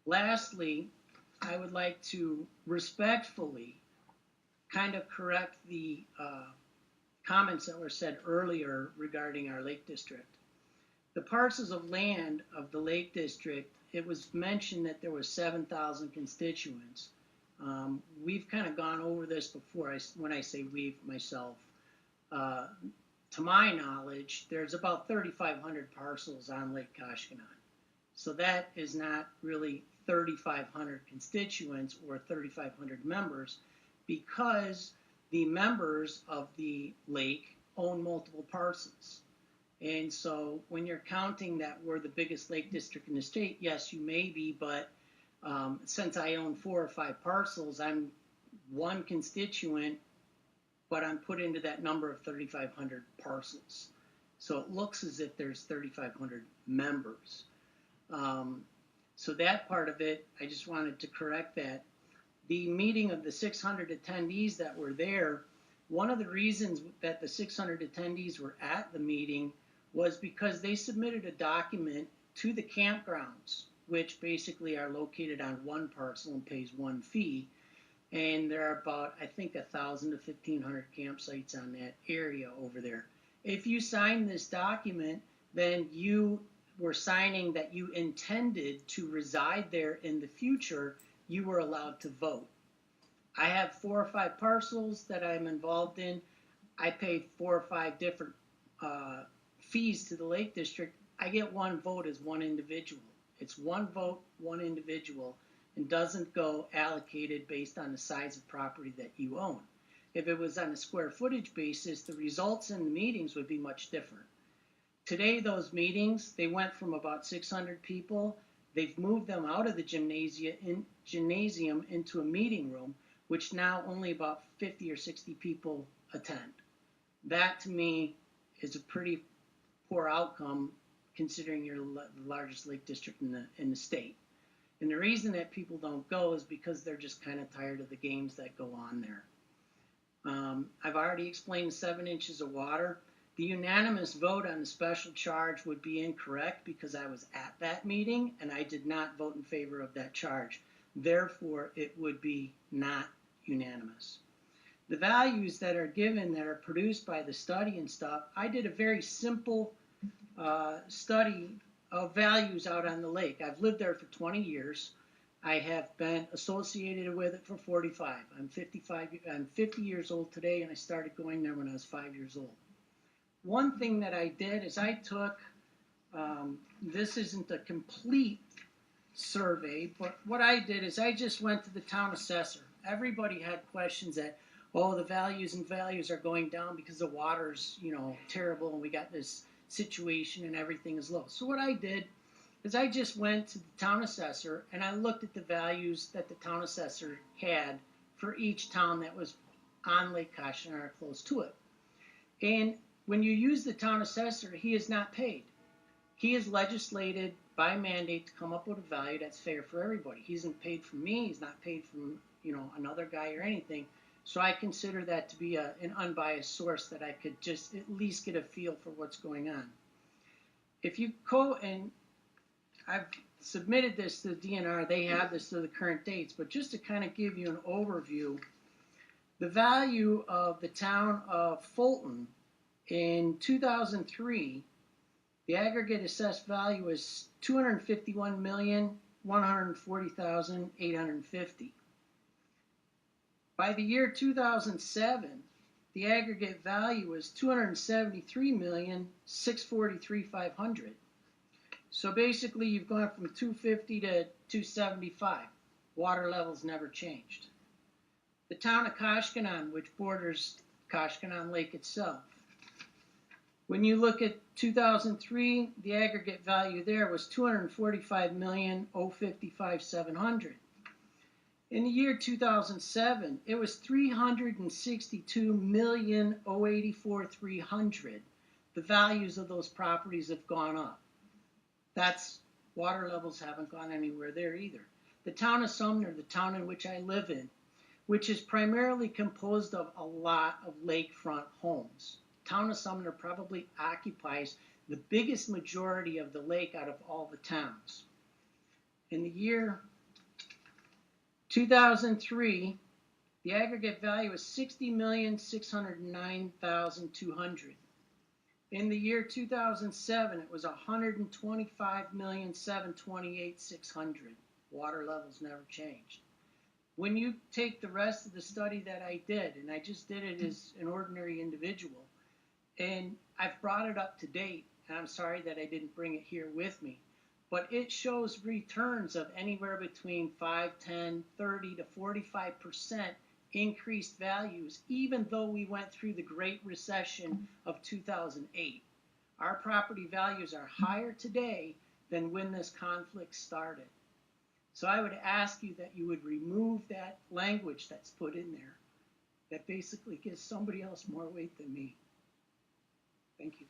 Lastly, I would like to respectfully kind of correct the comments that were said earlier regarding our Lake District. The parcels of land of the Lake District, it was mentioned that there was 7,000 constituents. We've kind of gone over this before. When I say we've, myself, uh, to my knowledge, there's about 3,500 parcels on Lake Koshkonong. So that is not really 3,500 constituents or 3,500 members, because the members of the lake own multiple parcels. And so when you're counting that we're the biggest lake district in the state, yes, you may be, but since I own 4 or 5 parcels, I'm one constituent, but I'm put into that number of 3,500 parcels. So it looks as if there's 3,500 members. So that part of it, I just wanted to correct that. The meeting of the 600 attendees that were there, one of the reasons that the 600 attendees were at the meeting was because they submitted a document to the campgrounds, which basically are located on one parcel and pays one fee. And there are about, I think, 1,000 to 1,500 campsites on that area over there. If you sign this document, then you were signing that you intended to reside there in the future. You were allowed to vote. I have 4 or 5 parcels that I'm involved in. I pay 4 or 5 different fees to the Lake District. I get one vote as one individual. It's one vote, one individual, and doesn't go allocated based on the size of property that you own. If it was on a square footage basis, the results in the meetings would be much different. Today, those meetings, they went from about 600 people. They've moved them out of the gymnasium into a meeting room, which now only about 50 or 60 people attend. That, to me, is a pretty poor outcome considering you're the largest lake district in the state. And the reason that people don't go is because they're just kind of tired of the games that go on there. I've already explained 7 inches of water. The unanimous vote on the special charge would be incorrect because I was at that meeting and I did not vote in favor of that charge. Therefore, it would be not unanimous. The values that are given, that are produced by the study and stuff, I did a very simple study of values out on the lake. I've lived there for 20 years. I have been associated with it for 45. I'm 50 years old today, and I started going there when I was 5 years old. One thing that I did is I took, this isn't a complete survey, but what I did is I just went to the town assessor. Everybody had questions that, oh, the values are going down because the water's, terrible, and we got this situation and everything is low. So what I did is I just went to the town assessor and I looked at the values that the town assessor had for each town that was on Lake Koshkonong or close to it. And when you use the town assessor, he is not paid. He is legislated by mandate to come up with a value that's fair for everybody. He isn't paid from me. He's not paid from another guy or anything. So I consider that to be an unbiased source that I could just at least get a feel for what's going on. If you go, and I've submitted this to the DNR, they have this to the current dates, but just to kind of give you an overview, the value of the town of Fulton in 2003, the aggregate assessed value is $251,140,850. By the year 2007, the aggregate value was $273,643,500. So basically, you've gone from 250 to 275. Water levels never changed. The town of Koshkonong, which borders Koshkonong Lake itself, when you look at 2003, the aggregate value there was $245,055,700. In the year 2007, it was $362,084,300. The values of those properties have gone up. That's, water levels haven't gone anywhere there either. The town of Sumner, the town in which I live in, which is primarily composed of a lot of lakefront homes. Town of Sumner probably occupies the biggest majority of the lake out of all the towns. In the year 2003, the aggregate value was $60,609,200. In the year 2007, it was $125,728,600. Water levels never changed. When you take the rest of the study that I did, and I just did it as an ordinary individual, and I've brought it up to date, and I'm sorry that I didn't bring it here with me, but it shows returns of anywhere between 5, 10, 30 to 45% increased values, even though we went through the Great Recession of 2008. Our property values are higher today than when this conflict started. So I would ask you that you would remove that language that's put in there that basically gives somebody else more weight than me. Thank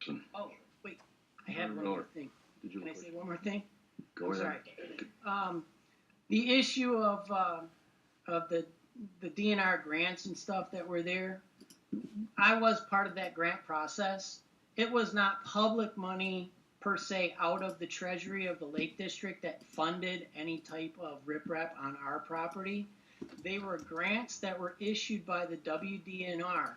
you. Oh, wait, I have one more thing. Can I say one more thing? Go ahead. Sorry. The issue of the DNR grants and stuff that were there, I was part of that grant process. It was not public money per se out of the treasury of the Lake District that funded any type of riprap on our property. They were grants that were issued by the WDNR.